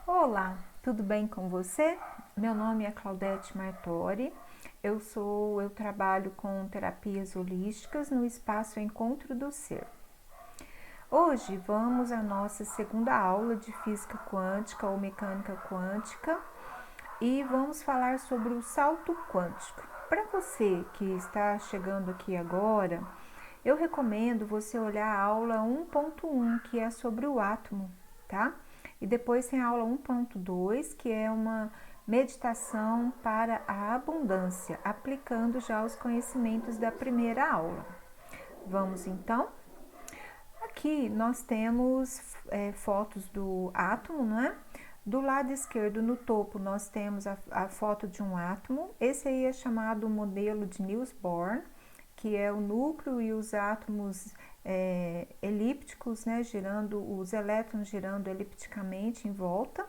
Olá, tudo bem com você? Meu nome é Claudete Martori. Eu trabalho com terapias holísticas no espaço Encontro do Ser. Hoje vamos à nossa segunda aula de física quântica ou mecânica quântica e vamos falar sobre o salto quântico. Para você que está chegando aqui agora, eu recomendo você olhar a aula 1.1, que é sobre o átomo, tá? E depois tem a aula 1.2, que é uma meditação para a abundância, aplicando já os conhecimentos da primeira aula. Vamos então? Aqui nós temos fotos do átomo, não é? Do lado esquerdo, no topo, nós temos a foto de um átomo. Esse aí é chamado modelo de Niels Bohr, que é o núcleo e os átomos elípticos, né, girando, os elétrons girando elipticamente em volta.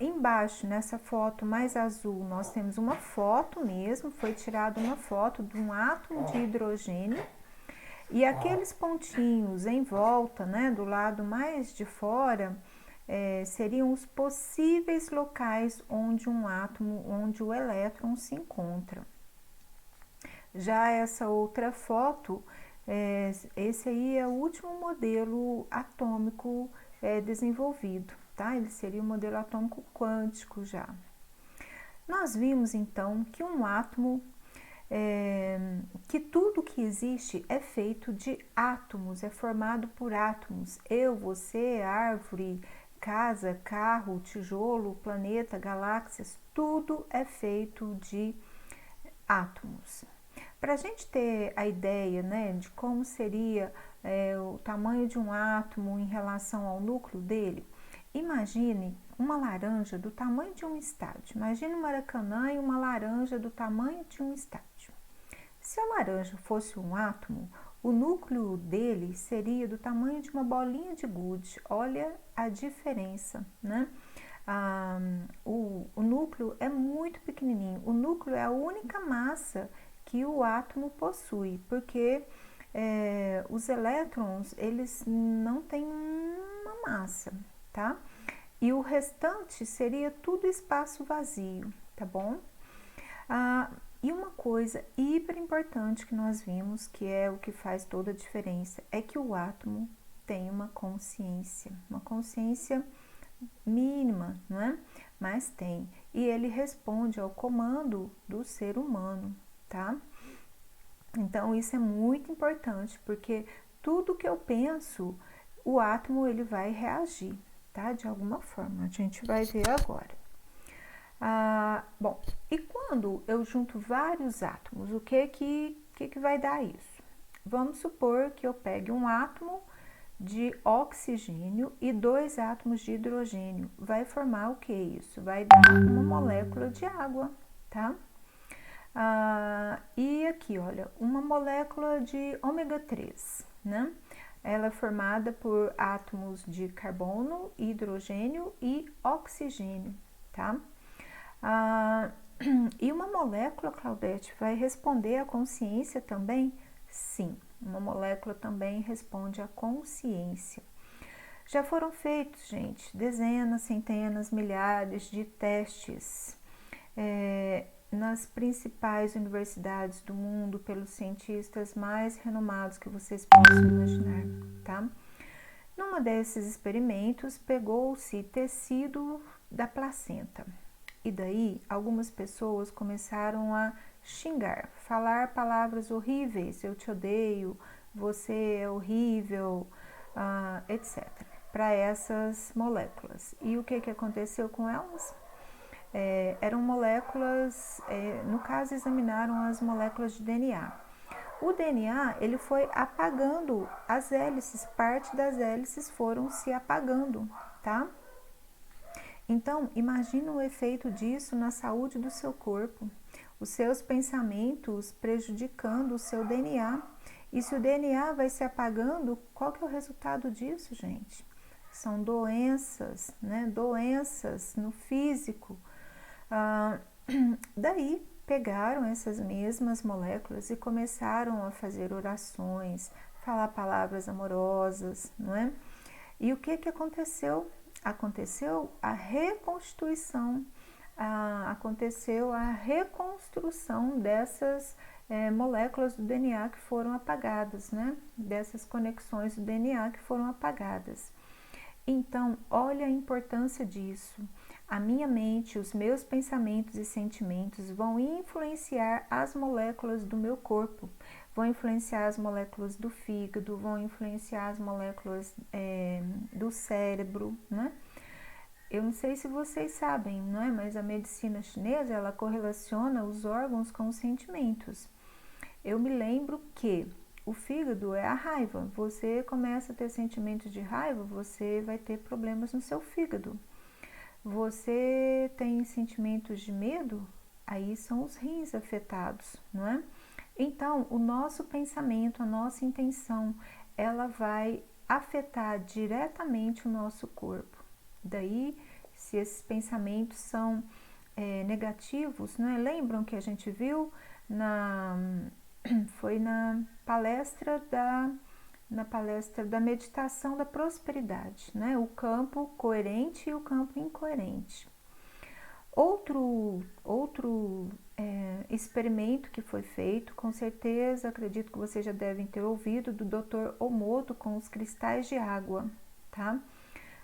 Embaixo, nessa foto mais azul, nós temos uma foto mesmo, foi tirada uma foto de um átomo de hidrogênio. E aqueles pontinhos em volta, né, do lado mais de fora, seriam os possíveis locais onde um átomo, onde o elétron se encontra. Já essa outra foto, esse aí é o último modelo atômico desenvolvido, tá? Ele seria o modelo atômico quântico já. Nós vimos então que um átomo, que tudo que existe é feito de átomos, é formado por átomos. Eu, você, árvore, casa, carro, tijolo, planeta, galáxias, tudo é feito de átomos. Para a gente ter a ideia, né, de como seria o tamanho de um átomo em relação ao núcleo dele, imagine uma laranja do tamanho de um estádio. Imagine um Maracanã e uma laranja do tamanho de um estádio. Se a laranja fosse um átomo, o núcleo dele seria do tamanho de uma bolinha de gude. Olha a diferença, né? O núcleo é muito pequenininho. O núcleo é a única massa que o átomo possui, porque os elétrons, eles não têm uma massa, tá? E o restante seria tudo espaço vazio, tá bom? E uma coisa hiper importante que nós vimos, que é o que faz toda a diferença, é que o átomo tem uma consciência mínima, não é? Mas tem. E ele responde ao comando do ser humano, tá? Então isso é muito importante, porque tudo que eu penso, o átomo ele vai reagir, tá? De alguma forma. A gente vai ver agora. Bom, e quando eu junto vários átomos, o que vai dar isso? Vamos supor que eu pegue um átomo de oxigênio e dois átomos de hidrogênio. Vai formar o que isso? Vai dar uma molécula de água, tá? E aqui, olha, uma molécula de ômega 3, né? Ela é formada por átomos de carbono, hidrogênio e oxigênio, tá? E uma molécula, Claudete, vai responder à consciência também? Sim, uma molécula também responde à consciência. Já foram feitos, gente, dezenas, centenas, milhares de testes nas principais universidades do mundo pelos cientistas mais renomados que vocês possam imaginar, tá? Numa desses experimentos, pegou-se tecido da placenta. E daí, algumas pessoas começaram a xingar, falar palavras horríveis, eu te odeio, você é horrível, etc. Para essas moléculas. E o que aconteceu com elas? Eram moléculas, no caso examinaram as moléculas de DNA. O DNA ele foi apagando as hélices, parte das hélices foram se apagando, tá? Então, imagina o efeito disso na saúde do seu corpo, os seus pensamentos prejudicando o seu DNA. E se o DNA vai se apagando, qual que é o resultado disso, gente? São doenças, né? Doenças no físico. Daí pegaram essas mesmas moléculas e começaram a fazer orações, falar palavras amorosas, não é? E o que aconteceu? aconteceu a reconstituição, aconteceu a reconstrução dessas moléculas do DNA que foram apagadas, né? Dessas conexões do DNA que foram apagadas. Então, olha a importância disso. A minha mente, os meus pensamentos e sentimentos vão influenciar as moléculas do meu corpo, vão influenciar as moléculas do fígado, vão influenciar as moléculas do cérebro, né? Eu não sei se vocês sabem, não é? Mas a medicina chinesa, ela correlaciona os órgãos com os sentimentos. Eu me lembro que o fígado é a raiva. Você começa a ter sentimentos de raiva, você vai ter problemas no seu fígado. Você tem sentimentos de medo, aí são os rins afetados, não é? Então, o nosso pensamento, a nossa intenção, ela vai afetar diretamente o nosso corpo. Daí, se esses pensamentos são negativos, né? Lembram que a gente viu foi na palestra da meditação da prosperidade, né? O campo coerente e o campo incoerente. Outro experimento que foi feito, com certeza, acredito que vocês já devem ter ouvido, do Dr. Omoto com os cristais de água, tá?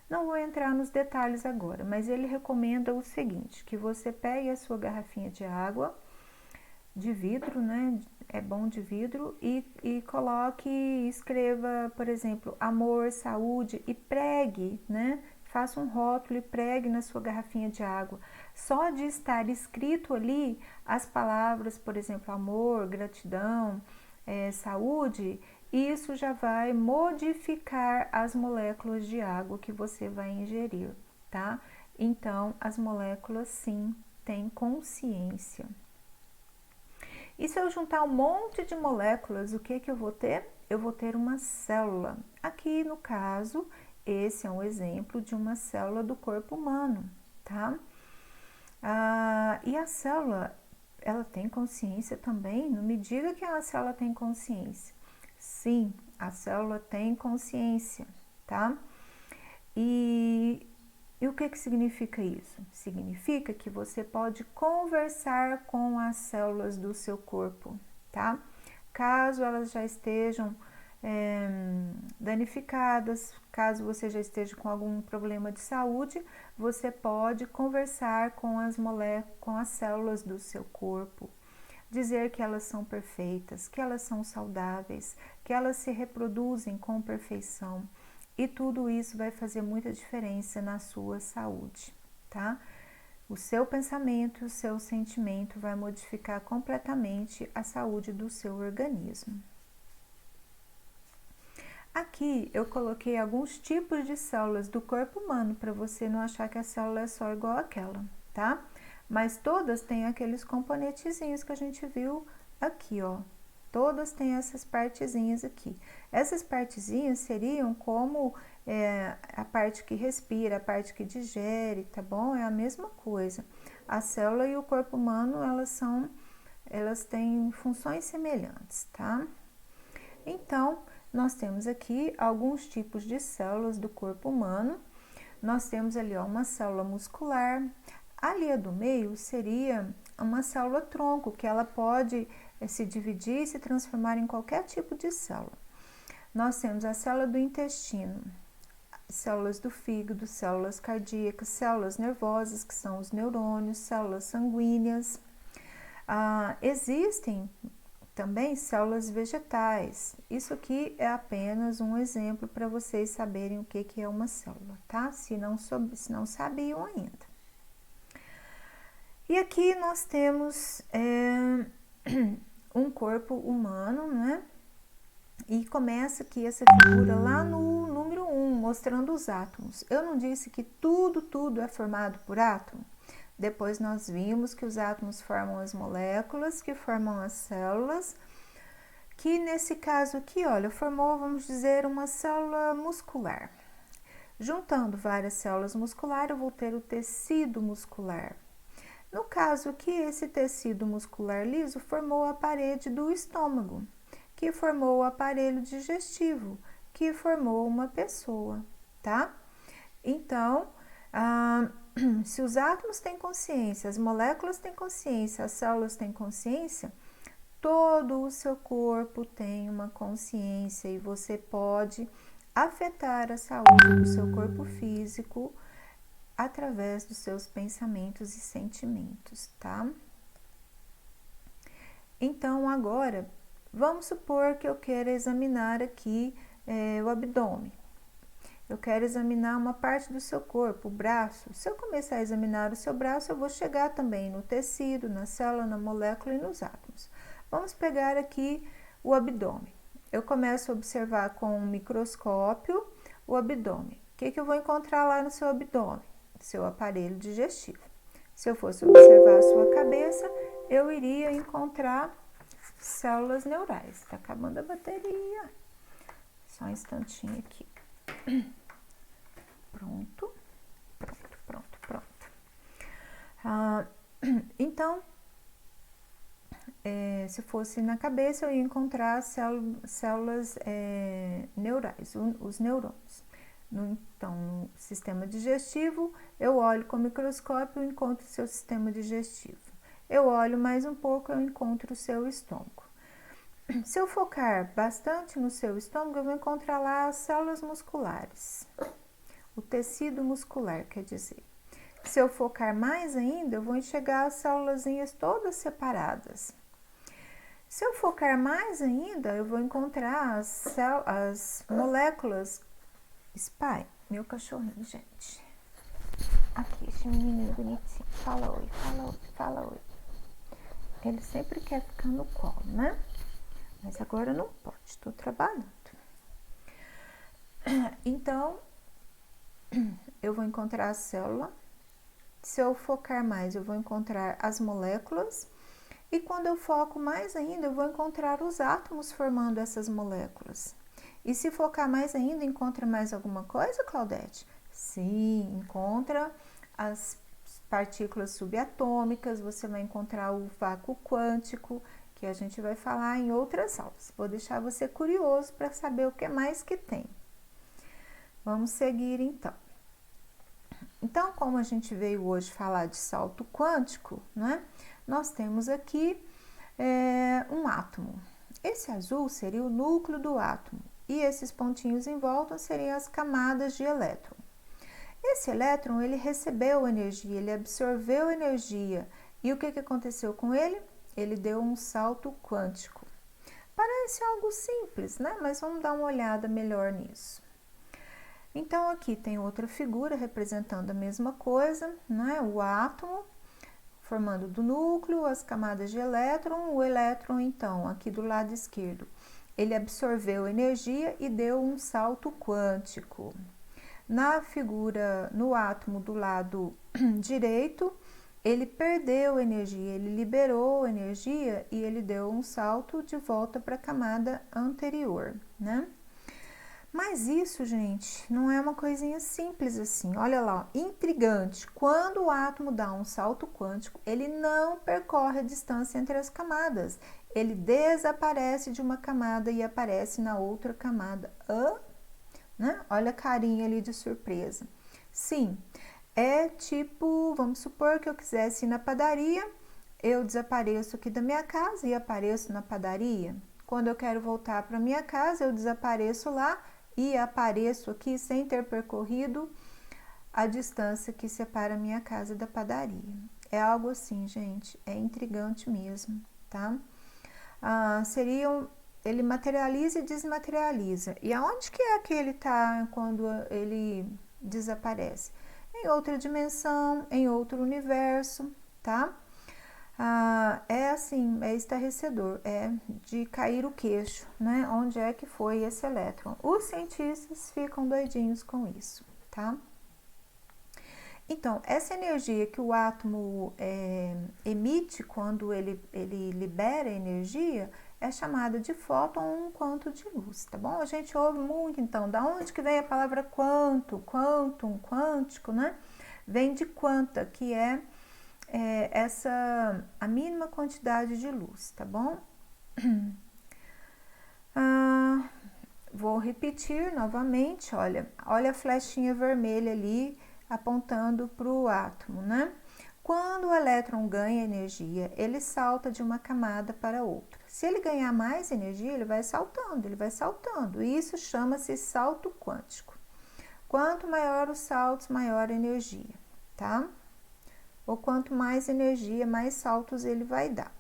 Não vou entrar nos detalhes agora, mas ele recomenda o seguinte, que você pegue a sua garrafinha de água, de vidro, né? É bom de vidro, e coloque, escreva, por exemplo, amor, saúde, e pregue, né? Faça um rótulo e pregue na sua garrafinha de água. Só de estar escrito ali as palavras, por exemplo, amor, gratidão, saúde, isso já vai modificar as moléculas de água que você vai ingerir, tá? Então, as moléculas, sim, têm consciência. E se eu juntar um monte de moléculas, o que eu vou ter? Eu vou ter uma célula. Aqui, no caso, esse é um exemplo de uma célula do corpo humano, tá? E a célula, ela tem consciência também? Não me diga que a célula tem consciência. Sim, a célula tem consciência, tá? E o que significa isso? Significa que você pode conversar com as células do seu corpo, tá? Caso elas já estejam danificadas, caso você já esteja com algum problema de saúde, você pode conversar com as células do seu corpo, dizer que elas são perfeitas, que elas são saudáveis, que elas se reproduzem com perfeição. E tudo isso vai fazer muita diferença na sua saúde, tá? O seu pensamento, o seu sentimento vai modificar completamente a saúde do seu organismo. Aqui eu coloquei alguns tipos de células do corpo humano para você não achar que a célula é só igual àquela, tá? Mas todas têm aqueles componentezinhos que a gente viu aqui, ó. Todas têm essas partezinhas aqui. Essas partezinhas seriam como a parte que respira, a parte que digere, tá bom? É a mesma coisa. A célula e o corpo humano, elas têm funções semelhantes, tá? Então, nós temos aqui alguns tipos de células do corpo humano. Nós temos ali, ó, uma célula muscular. Ali a do meio seria uma célula tronco, que ela pode se dividir e se transformar em qualquer tipo de célula. Nós temos a célula do intestino, células do fígado, células cardíacas, células nervosas, que são os neurônios, células sanguíneas. Existem também células vegetais. Isso aqui é apenas um exemplo para vocês saberem o que é uma célula, tá? Se não sabiam ainda. E aqui nós temos um corpo humano, né? E começa aqui essa figura lá no número 1, mostrando os átomos. Eu não disse que tudo é formado por átomo? Depois nós vimos que os átomos formam as moléculas, que formam as células, que nesse caso aqui, olha, formou, vamos dizer, uma célula muscular. Juntando várias células musculares, eu vou ter o tecido muscular. No caso aqui, esse tecido muscular liso formou a parede do estômago, que formou o aparelho digestivo, que formou uma pessoa, tá? Então, se os átomos têm consciência, as moléculas têm consciência, as células têm consciência, todo o seu corpo tem uma consciência e você pode afetar a saúde do seu corpo físico através dos seus pensamentos e sentimentos, tá? Então, agora, vamos supor que eu queira examinar aqui o abdômen. Eu quero examinar uma parte do seu corpo, o braço. Se eu começar a examinar o seu braço, eu vou chegar também no tecido, na célula, na molécula e nos átomos. Vamos pegar aqui o abdômen. Eu começo a observar com um microscópio o abdômen. O que eu vou encontrar lá no seu abdômen? Seu aparelho digestivo. Se eu fosse observar a sua cabeça, eu iria encontrar células neurais. Tá acabando a bateria. Só um instantinho aqui. Pronto. Então, se fosse na cabeça, eu ia encontrar células neurais, os neurônios. Então, no sistema digestivo, eu olho com o microscópio e encontro o seu sistema digestivo. Eu olho mais um pouco, eu encontro o seu estômago. Se eu focar bastante no seu estômago, eu vou encontrar lá as células musculares, o tecido muscular, quer dizer. Se eu focar mais ainda, eu vou enxergar as célulazinhas todas separadas. Se eu focar mais ainda, eu vou encontrar as moléculas. Spy, meu cachorrinho, gente. Aqui, esse menininho bonitinho. Fala oi, fala oi, fala oi. Ele sempre quer ficar no colo, né? Mas agora não pode, estou trabalhando. Então, eu vou encontrar a célula. Se eu focar mais, eu vou encontrar as moléculas. E quando eu foco mais ainda, eu vou encontrar os átomos formando essas moléculas. E se focar mais ainda, encontra mais alguma coisa, Claudete? Sim, encontra as partículas subatômicas, você vai encontrar o vácuo quântico, que a gente vai falar em outras aulas. Vou deixar você curioso para saber o que mais que tem. Vamos seguir então. Então, como a gente veio hoje falar de salto quântico, né? Nós temos aqui um átomo. Esse azul seria o núcleo do átomo e esses pontinhos em volta seriam as camadas de elétron. Esse elétron, ele recebeu energia, ele absorveu energia e o que aconteceu com ele? Ele deu um salto quântico. Parece algo simples, né? Mas vamos dar uma olhada melhor nisso. Então, aqui tem outra figura representando a mesma coisa, né? O átomo, formando do núcleo, as camadas de elétron. O elétron, então, aqui do lado esquerdo, ele absorveu energia e deu um salto quântico. Na figura, no átomo do lado direito, ele perdeu energia, ele liberou energia e ele deu um salto de volta para a camada anterior, né? Mas isso, gente, não é uma coisinha simples assim. Olha lá, ó, intrigante. Quando o átomo dá um salto quântico, ele não percorre a distância entre as camadas. Ele desaparece de uma camada e aparece na outra camada. Né? Olha a carinha ali de surpresa. Sim, é tipo, vamos supor que eu quisesse ir na padaria, eu desapareço aqui da minha casa e apareço na padaria. Quando eu quero voltar para minha casa, eu desapareço lá e apareço aqui sem ter percorrido a distância que separa a minha casa da padaria. É algo assim, gente, é intrigante mesmo, tá? Ele materializa e desmaterializa. E aonde que é que ele tá quando ele desaparece? Em outra dimensão, em outro universo, tá? É assim, é estarrecedor, é de cair o queixo, né? Onde é que foi esse elétron? Os cientistas ficam doidinhos com isso, tá? Então, essa energia que o átomo emite quando ele libera energia é chamada de fóton, um quanto de luz, tá bom? A gente ouve muito, então, da onde que vem a palavra quanto, quantum, quântico, né? Vem de quanta, que é a mínima quantidade de luz, tá bom? vou repetir novamente, olha a flechinha vermelha ali apontando para o átomo, né? Quando o elétron ganha energia, ele salta de uma camada para outra. Se ele ganhar mais energia, ele vai saltando. E isso chama-se salto quântico. Quanto maior os saltos, maior a energia, tá? Ou quanto mais energia, mais saltos ele vai dar.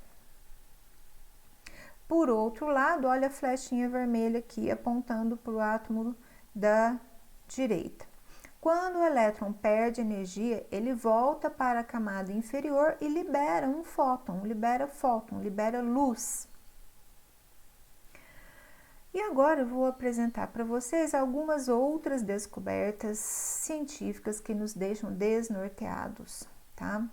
Por outro lado, olha a flechinha vermelha aqui apontando para o átomo da direita. Quando o elétron perde energia, ele volta para a camada inferior e libera um fóton, libera luz. E agora eu vou apresentar para vocês algumas outras descobertas científicas que nos deixam desnorteados, tá?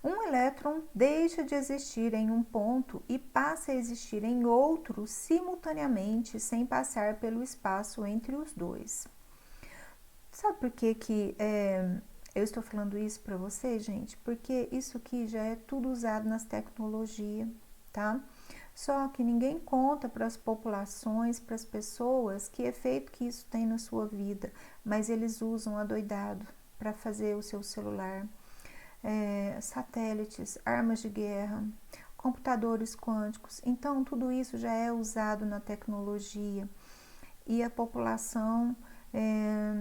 Um elétron deixa de existir em um ponto e passa a existir em outro simultaneamente, sem passar pelo espaço entre os dois. Sabe por que eu estou falando isso para vocês, gente? Porque isso aqui já é tudo usado nas tecnologias, tá? Só que ninguém conta para as populações, para as pessoas, que efeito que isso tem na sua vida, mas eles usam adoidado para fazer o seu celular, satélites, armas de guerra, computadores quânticos. Então, tudo isso já é usado na tecnologia e a população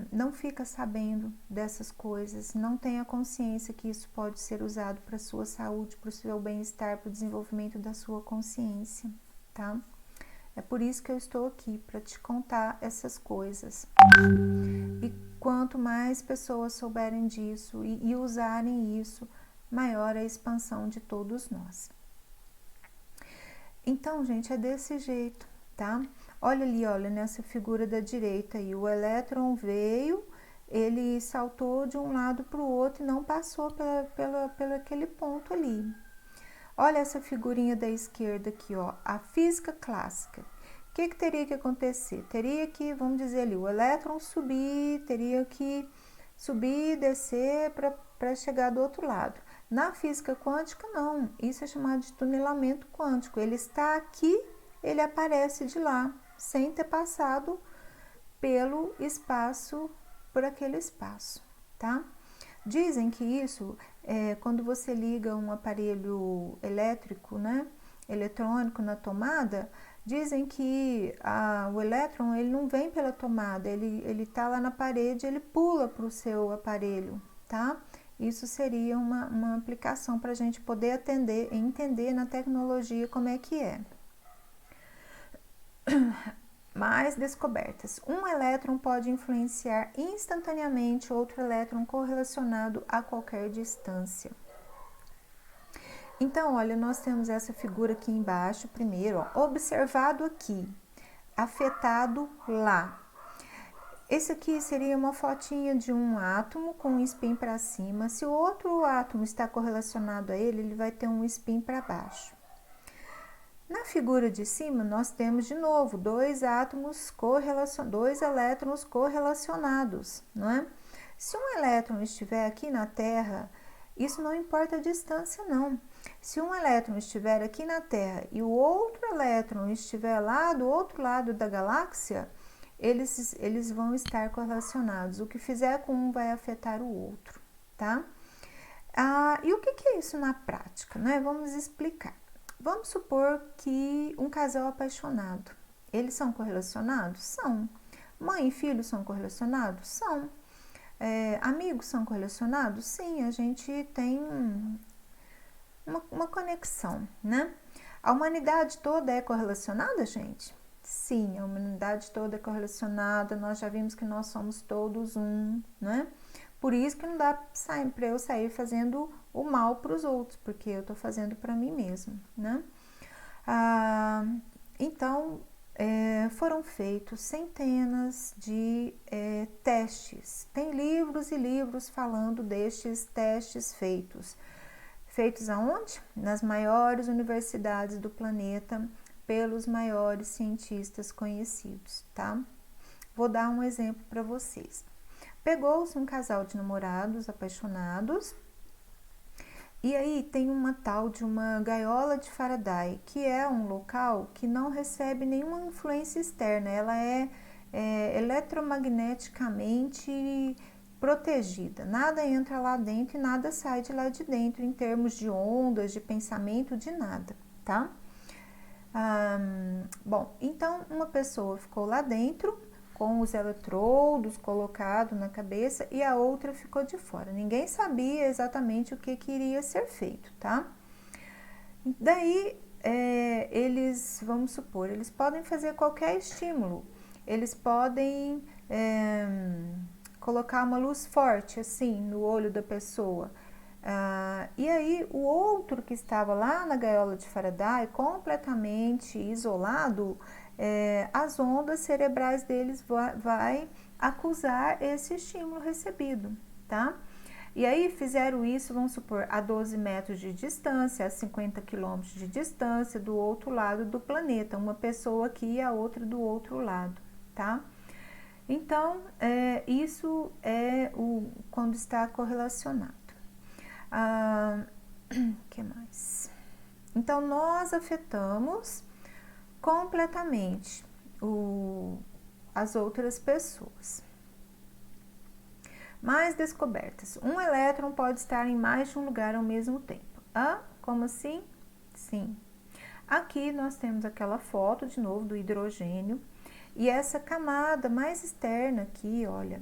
não fica sabendo dessas coisas, não tem a consciência que isso pode ser usado para a sua saúde, para o seu bem-estar, para o desenvolvimento da sua consciência, tá? É por isso que eu estou aqui, para te contar essas coisas. E quanto mais pessoas souberem disso e usarem isso, maior a expansão de todos nós. Então, gente, é desse jeito, tá? Olha ali, olha nessa figura da direita aí, o elétron veio, ele saltou de um lado para o outro e não passou pelo aquele ponto ali. Olha essa figurinha da esquerda aqui, ó, a física clássica. O que teria que acontecer? Teria que, vamos dizer ali, o elétron subir, teria que subir e descer para chegar do outro lado. Na física quântica, não. Isso é chamado de tunilamento quântico. Ele está aqui, ele aparece de lá, sem ter passado pelo espaço, por aquele espaço, tá? Dizem que isso quando você liga um aparelho elétrico, né, eletrônico na tomada, dizem que o elétron ele não vem pela tomada, ele tá lá na parede, ele pula para o seu aparelho, tá? Isso seria uma aplicação para a gente poder entender na tecnologia como é que é. Mais descobertas. Um elétron pode influenciar instantaneamente outro elétron correlacionado a qualquer distância. Então, olha, nós temos essa figura aqui embaixo, primeiro, ó, observado aqui, afetado lá. Esse aqui seria uma fotinha de um átomo com um spin para cima. Se o outro átomo está correlacionado a ele, ele vai ter um spin para baixo. Na figura de cima, nós temos de novo dois elétrons correlacionados, não é? Se um elétron estiver aqui na Terra, isso não importa a distância, não. Se um elétron estiver aqui na Terra e o outro elétron estiver lá do outro lado da galáxia, eles vão estar correlacionados. O que fizer com um vai afetar o outro, tá? E o que é isso na prática, né? Vamos explicar. Vamos supor que um casal apaixonado, eles são correlacionados? São. Mãe e filho são correlacionados? São. Amigos são correlacionados? Sim, a gente tem uma conexão, né? A humanidade toda é correlacionada, gente? Sim, a humanidade toda é correlacionada, nós já vimos que nós somos todos um, né? Por isso que não dá para eu sair fazendo o mal para os outros, porque eu estou fazendo para mim mesmo, né? Então, foram feitos centenas de testes. Tem livros e livros falando destes testes feitos. Feitos aonde? Nas maiores universidades do planeta, pelos maiores cientistas conhecidos, tá? Vou dar um exemplo para vocês. Pegou-se um casal de namorados apaixonados, E aí tem uma tal de uma gaiola de Faraday, que é um local que não recebe nenhuma influência externa, ela é eletromagneticamente protegida, nada entra lá dentro e nada sai de lá de dentro em termos de ondas, de pensamento, de nada, tá? Bom, então uma pessoa ficou lá dentro com os eletrodos colocados na cabeça e a outra ficou de fora. Ninguém sabia exatamente o que iria ser feito, tá? Daí, eles, vamos supor, eles podem fazer qualquer estímulo. Eles podem colocar uma luz forte, assim, no olho da pessoa. E aí, o outro que estava lá na gaiola de Faraday, completamente isolado, as ondas cerebrais deles vai acusar esse estímulo recebido, tá? E aí fizeram isso, vamos supor, a 12 metros de distância, a 50 quilômetros de distância do outro lado do planeta, uma pessoa aqui e a outra do outro lado, tá? Então, isso é quando está correlacionado. Que mais? Então, nós afetamos completamente as outras pessoas. Mais descobertas. Um elétron pode estar em mais de um lugar ao mesmo tempo. Como assim? Sim. Aqui nós temos aquela foto, de novo, do hidrogênio. E essa camada mais externa aqui, olha,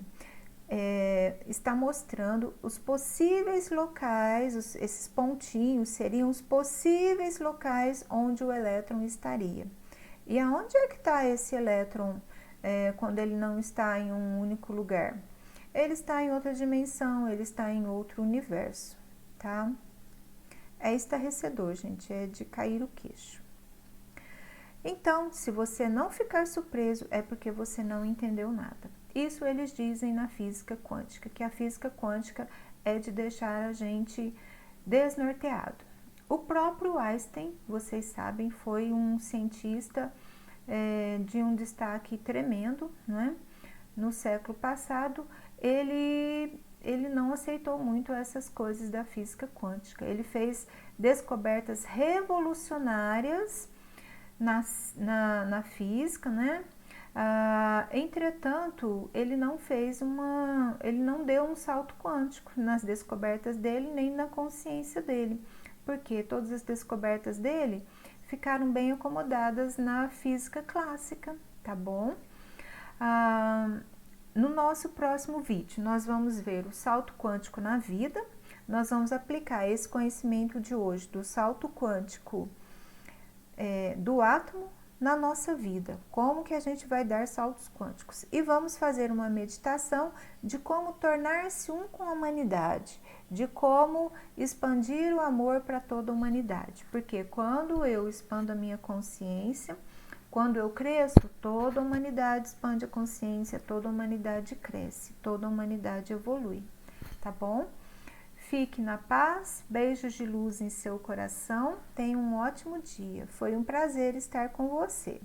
está mostrando os possíveis locais, esses pontinhos seriam os possíveis locais onde o elétron estaria. E aonde é que está esse elétron quando ele não está em um único lugar? Ele está em outra dimensão, ele está em outro universo, tá? É estarrecedor, gente, é de cair o queixo. Então, se você não ficar surpreso, é porque você não entendeu nada. Isso eles dizem na física quântica, que a física quântica é de deixar a gente desnorteado. O próprio Einstein, vocês sabem, foi um cientista de um destaque tremendo, não é? No século passado, ele não aceitou muito essas coisas da física quântica. Ele fez descobertas revolucionárias na física, né? Entretanto, ele não deu um salto quântico nas descobertas dele, nem na consciência dele, porque todas as descobertas dele ficaram bem acomodadas na física clássica, tá bom? No nosso próximo vídeo, nós vamos ver o salto quântico na vida, nós vamos aplicar esse conhecimento de hoje do salto quântico do átomo na nossa vida, como que a gente vai dar saltos quânticos. E vamos fazer uma meditação de como tornar-se um com a humanidade, de como expandir o amor para toda a humanidade. Porque quando eu expando a minha consciência, quando eu cresço, toda a humanidade expande a consciência, toda a humanidade cresce, toda a humanidade evolui, tá bom? Fique na paz, beijos de luz em seu coração, tenha um ótimo dia. Foi um prazer estar com você.